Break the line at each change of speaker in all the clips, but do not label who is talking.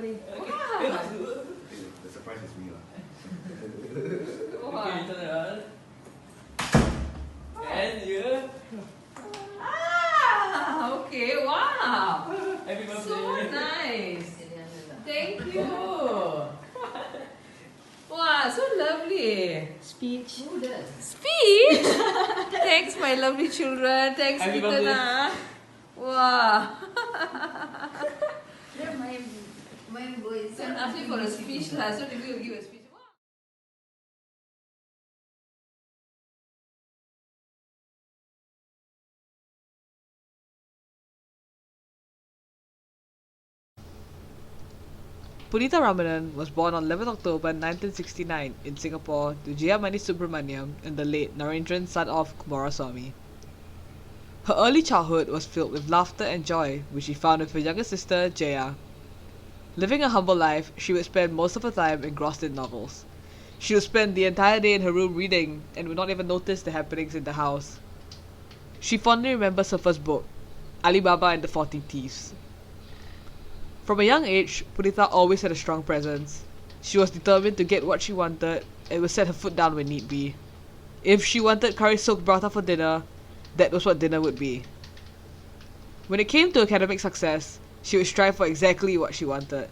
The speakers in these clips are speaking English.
buddy.
Okay.
Wow.
The surprise is me lah.
Okay, turn around. And you.
Okay, wow.
Happy birthday.
So nice. Thank you. Wow, so lovely.
Speech.
Who does? Speech? Thanks, my lovely children. Thanks,
Happy
Ethan. Wow.
Yeah, my boys.
So ask me for a speech, lah. So maybe we'll give a speech.
Punitha Ramanan was born on 11 October 1969 in Singapore to Jayamani Subramaniam and the late Narendran, son of Kumaraswamy. Her early childhood was filled with laughter and joy, which she found with her younger sister, Jaya. Living a humble life, she would spend most of her time engrossed in novels. She would spend the entire day in her room reading and would not even notice the happenings in the house. She fondly remembers her first book, Ali Baba and the 40 Thieves. From a young age, Punitha always had a strong presence. She was determined to get what she wanted and would set her foot down when need be. If she wanted curry soaked prata for dinner, that was what dinner would be. When it came to academic success, she would strive for exactly what she wanted.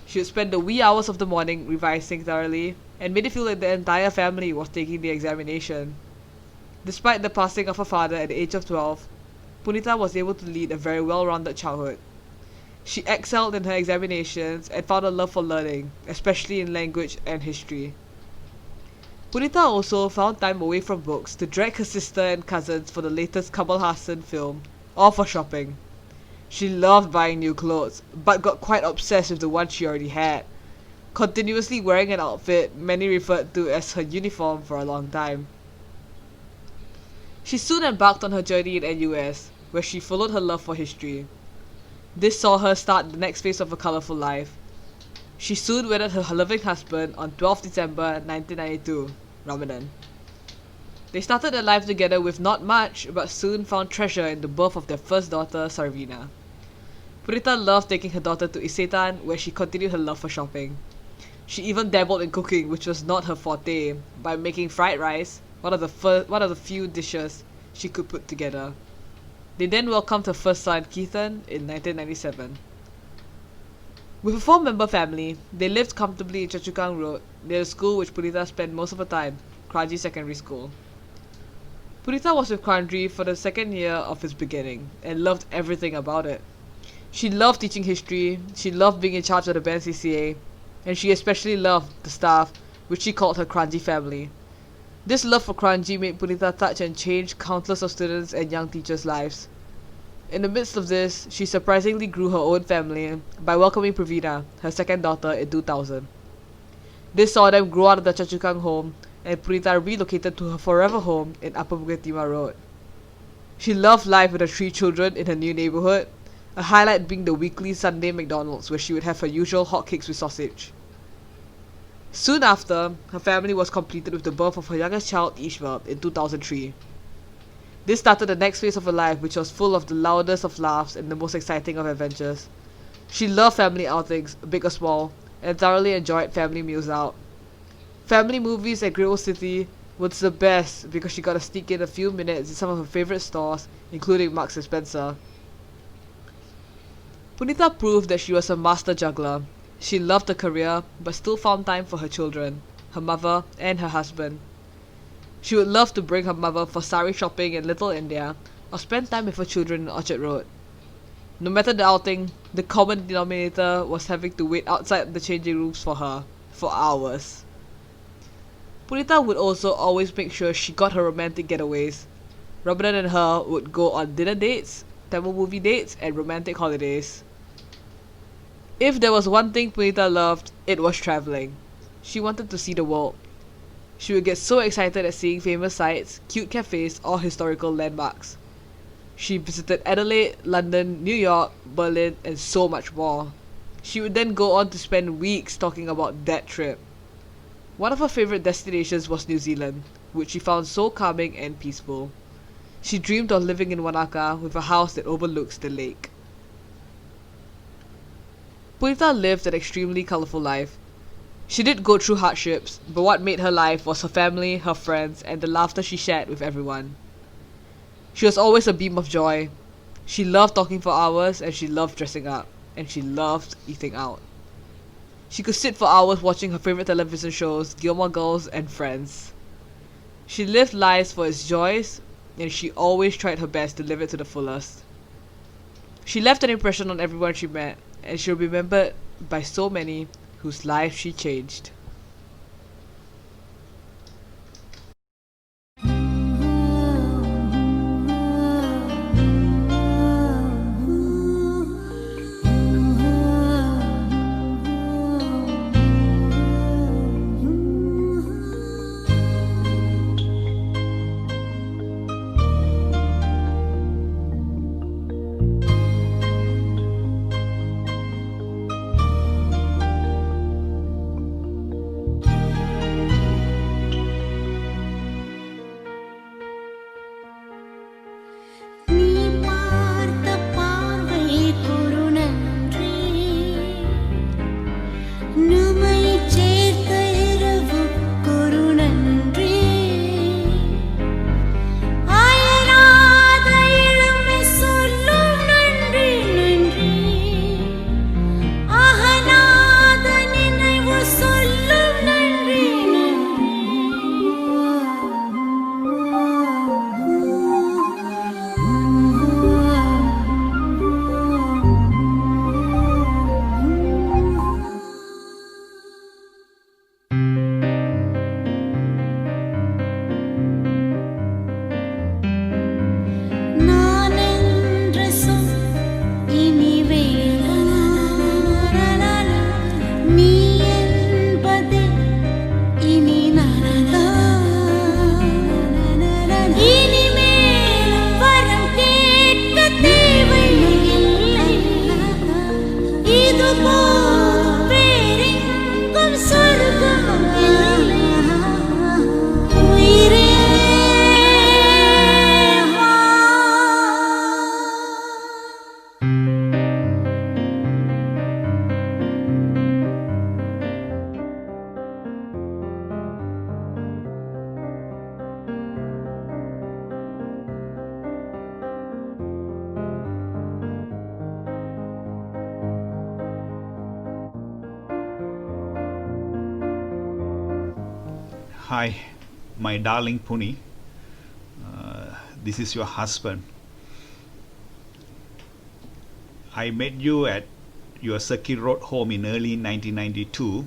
She would spend the wee hours of the morning revising thoroughly and made it feel like the entire family was taking the examination. Despite the passing of her father at the age of 12, Punitha was able to lead a very well-rounded childhood. She excelled in her examinations and found a love for learning, especially in language and history. Punitha also found time away from books to drag her sister and cousins for the latest Kamal Hassan film, or for shopping. She loved buying new clothes, but got quite obsessed with the one she already had, continuously wearing an outfit many referred to as her uniform for a long time. She soon embarked on her journey in NUS, where she followed her love for history. This saw her start the next phase of her colorful life. She soon wedded her loving husband on 12 December 1992, Ramanan. They started their life together with not much, but soon found treasure in the birth of their first daughter, Sarvina. Punitha loved taking her daughter to Isetan, where she continued her love for shopping. She even dabbled in cooking, which was not her forte, by making fried rice, one of the few dishes she could put together. They then welcomed her first son, Keithan, in 1997. With a 4-member family, they lived comfortably in Choa Chu Kang Road, near the school which Punitha spent most of her time, Kranji Secondary School. Punitha was with Kranji for the second year of its beginning, and loved everything about it. She loved teaching history, she loved being in charge of the band CCA, and she especially loved the staff, which she called her Kranji family. This love for Kranji made Punitha touch and change countless of students and young teachers' lives. In the midst of this, she surprisingly grew her own family by welcoming Pravina, her second daughter, in 2000. This saw them grow out of the Choa Chu Kang home, and Punitha relocated to her forever home in Upper Bukit Timah Road. She loved life with her 3 children in her new neighborhood, a highlight being the weekly Sunday McDonald's where she would have her usual hotcakes with sausage. Soon after, her family was completed with the birth of her youngest child, Ishmael, in 2003. This started the next phase of her life, which was full of the loudest of laughs and the most exciting of adventures. She loved family outings, big or small, and thoroughly enjoyed family meals out. Family movies at Great Old City was the best because she got to sneak in a few minutes in some of her favorite stores, including Marks & Spencer. Punitha proved that she was a master juggler. She loved her career, but still found time for her children, her mother, and her husband. She would love to bring her mother for sari shopping in Little India, or spend time with her children in Orchard Road. No matter the outing, the common denominator was having to wait outside the changing rooms for her, for hours. Punitha would also always make sure she got her romantic getaways. Ramanan and her would go on dinner dates, Tamil movie dates, and romantic holidays. If there was one thing Punitha loved, it was travelling. She wanted to see the world. She would get so excited at seeing famous sights, cute cafes, or historical landmarks. She visited Adelaide, London, New York, Berlin, and so much more. She would then go on to spend weeks talking about that trip. One of her favourite destinations was New Zealand, which she found so calming and peaceful. She dreamed of living in Wanaka with a house that overlooks the lake. Punitha lived an extremely colourful life. She did go through hardships, but what made her life was her family, her friends, and the laughter she shared with everyone. She was always a beam of joy. She loved talking for hours, and she loved dressing up, and she loved eating out. She could sit for hours watching her favourite television shows, Gilmore Girls, and Friends. She lived life for its joys, and she always tried her best to live it to the fullest. She left an impression on everyone she met, and she'll be remembered by so many whose lives she changed.
நீ பார்த்த பார்வை கொரு நன்றி நம்மை சேர்த்த இரவு கொரு நன்றி அயராத இளமை சொல்லும் நன்றி நன்றி அகலாத நினைவு சொல்லும் நன்றி நான் என்ற சொல் இனி வேறு நீ என்பது இனி நரதா இனிமேலும் வரம் கேட்க தேவையில்லை இது போதும் வேறெங்கும் சொர்க்கம் இல்லை உயிரே வா
Hi, my darling Puni. This is your husband. I met you at your Circuit Road home in early 1992,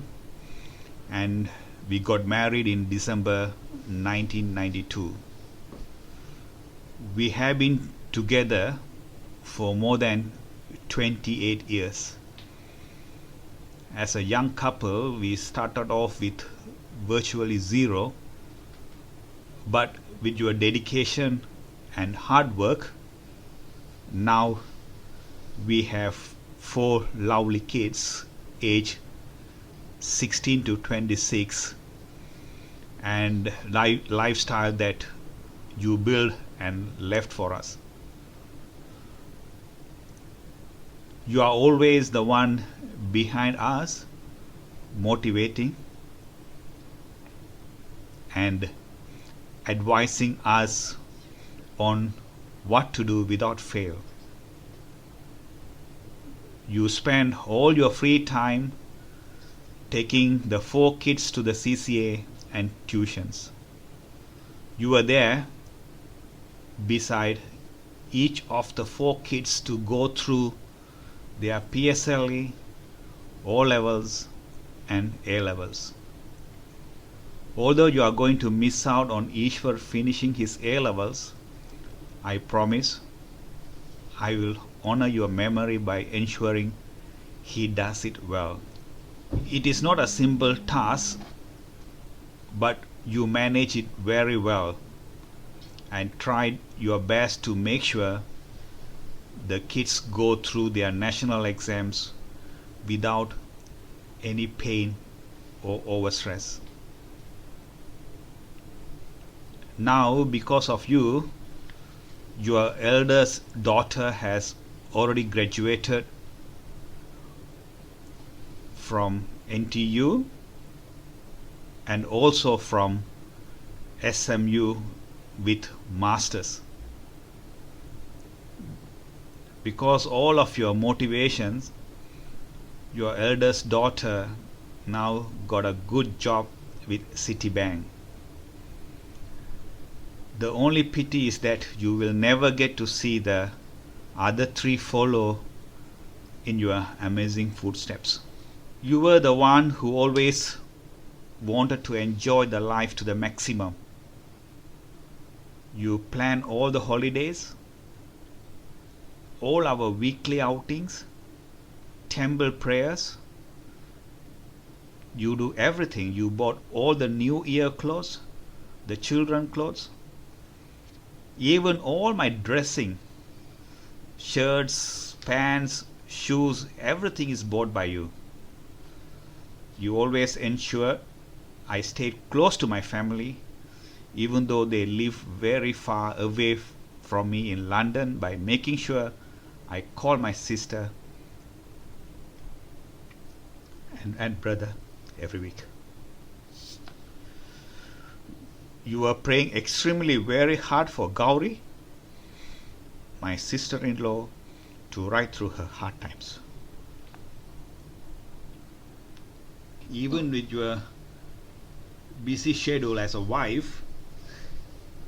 and we got married in December 1992. We have been together for more than 28 years. As a young couple, we started off with virtually zero, but with your dedication and hard work, now we have 4 lovely kids aged 16 to 26, and lifestyle that you built and left for us. You are always the one behind us, motivating and advising us on what to do without fail. You spend all your free time taking the 4 kids to the CCA and tuitions. You were there beside each of the 4 kids to go through their PSLE, O levels and A levels. Although you are going to miss out on Ishwar finishing his A levels, I promise I will honor your memory by ensuring he does it well. It is not a simple task, but you manage it very well and tried your best to make sure the kids go through their national exams without any pain or overstress. Now, because of you, your eldest daughter has already graduated from NTU and also from SMU with masters. Because all of your motivations, your eldest daughter now got a good job with Citibank. The only pity is that you will never get to see the other three follow in your amazing footsteps. You were the one who always wanted to enjoy the life to the maximum. You plan all the holidays, all our weekly outings, temple prayers. You do everything. You bought all the new year clothes, the children clothes, even all my dressing, shirts, pants, shoes, everything is bought by you. You always ensure I stayed close to my family, even though they live very far away from me in London, by making sure I call my sister and brother every week. You are praying extremely very hard for Gauri, my sister-in-law, to ride through her hard times. Even with your busy schedule as a wife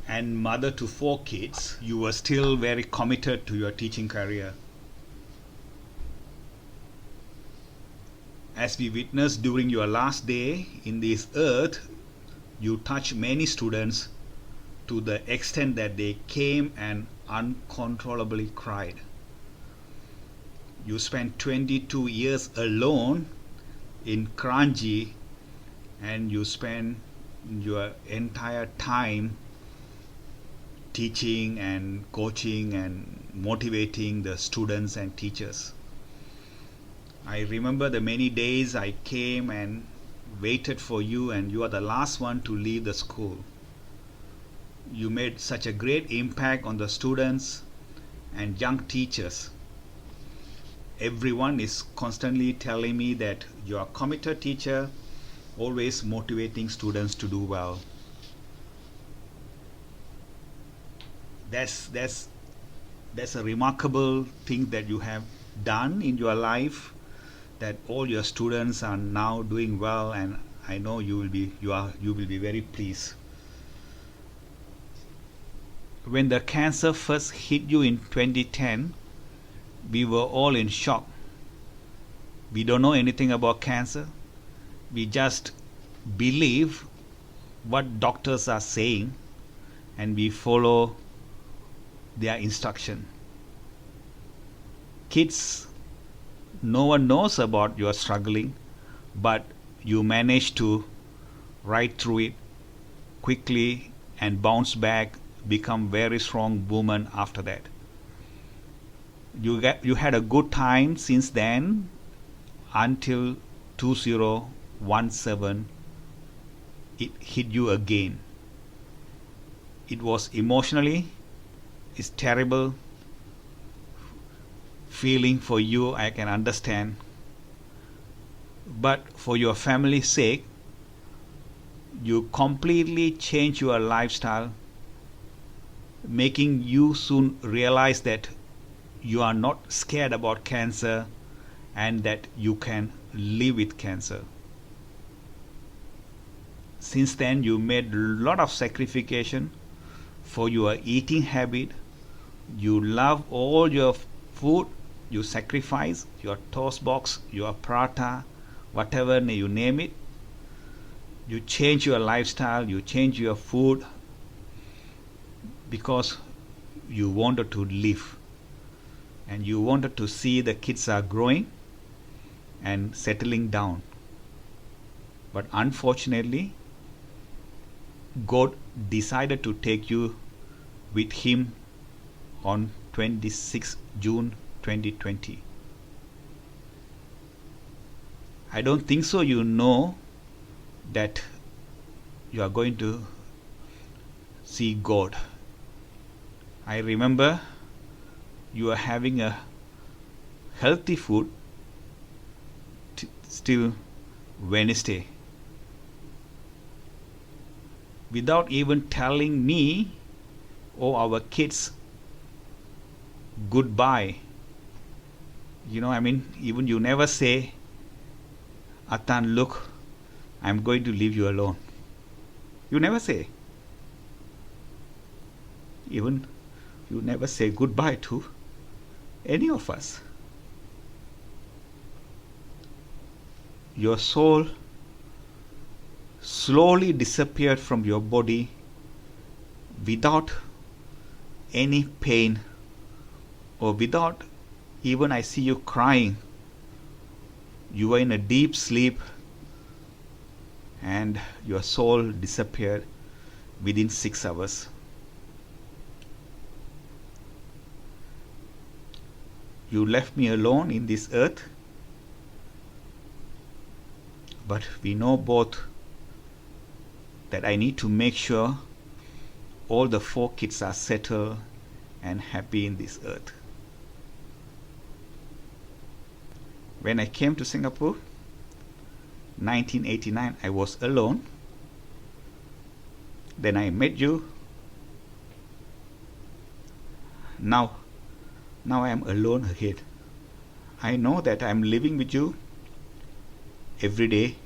and mother to 4 kids, you were still very committed to your teaching career. As we witnessed during your last day in this earth, you touched many students to the extent that they came and uncontrollably cried. You spent 22 years alone in Kranji, and you spent your entire time teaching and coaching and motivating the students and teachers. I remember the many days I came and waited for you, and you are the last one to leave the school. You made such a great impact on the students and young teachers. Everyone is constantly telling me that you are a committed teacher, always motivating students to do well. That's a remarkable thing that you have done in your life, that all your students are now doing well, and I know you will be very pleased. When the cancer first hit you in 2010, we were all in shock. We don't know anything about cancer. We just believe what doctors are saying and we follow their instruction. Kids, no one knows about your struggling, but you managed to ride through it quickly and bounce back, become very strong woman after that. You had a good time since then until 2017 it hit you again. It was emotionally, it's terrible feeling for you, I can understand. But for your family's sake, you completely change your lifestyle, making you soon realize that you are not scared about cancer and that you can live with cancer. Since then, you made a lot of sacrifice for your eating habit. You love all your food. You sacrifice your toast box, your paratha, whatever you name it. You change your lifestyle, you change your food because you wanted to live. And you wanted to see the kids are growing and settling down. But unfortunately, God decided to take you with Him on 26 June 2020. I don't think so you know that you are going to see God. I remember you are having a healthy food still Wednesday. Without even telling me or our kids goodbye. Even you never say, Atan, look, I'm going to leave you alone. You never say. Even you never say goodbye to any of us. Your soul slowly disappeared from your body without any pain, or without even I see you crying. You were in a deep sleep and your soul disappeared within 6 hours. You left me alone in this earth, but we know both that I need to make sure all the 4 kids are settled and happy in this earth. When I came to Singapore, 1989, I was alone. Then I met you. Now I am alone again. I know that I am living with you every day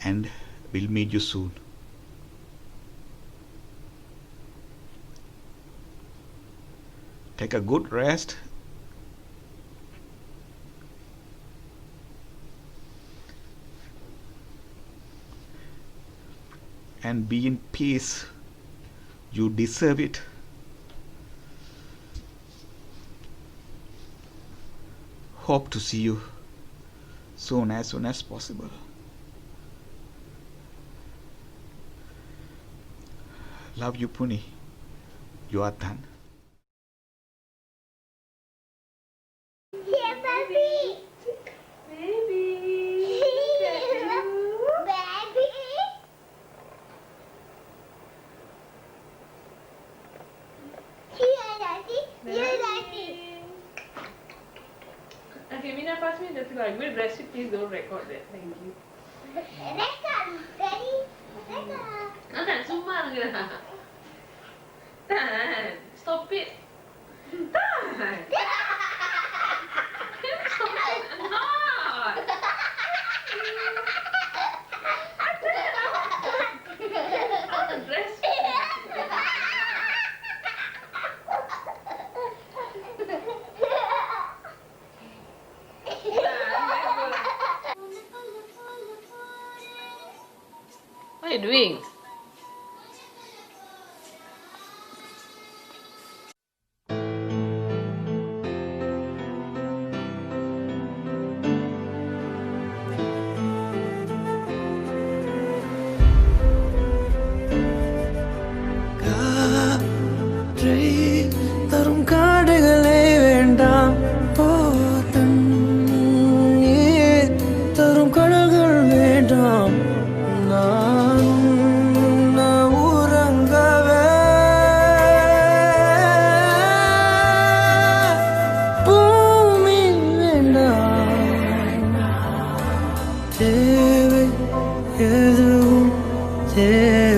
and will meet you soon. Take a good rest. And be in peace. You deserve it. Hope to see you soon as possible. Love you, Puni. You are done.
Yeah, baby.
Baby.
Baby. Here, Daddy. Here, Daddy.
Okay, Mina, pass me the pillow. I'm going to breastfeed. Please don't record that. Thank you.
Record, Daddy. Record.
Tan, cuma ke? Tan, stop it. Tan. Stop it. Not. I'm a breastfeed. What are you doing?
காற்றை தரும் காடுகளே வேண்டாம் நீர் தரும் கடல்கள் வேண்டாம் நான் உறங்கவே பூமி வேண்டாம் தேவை எதுவும் தேவை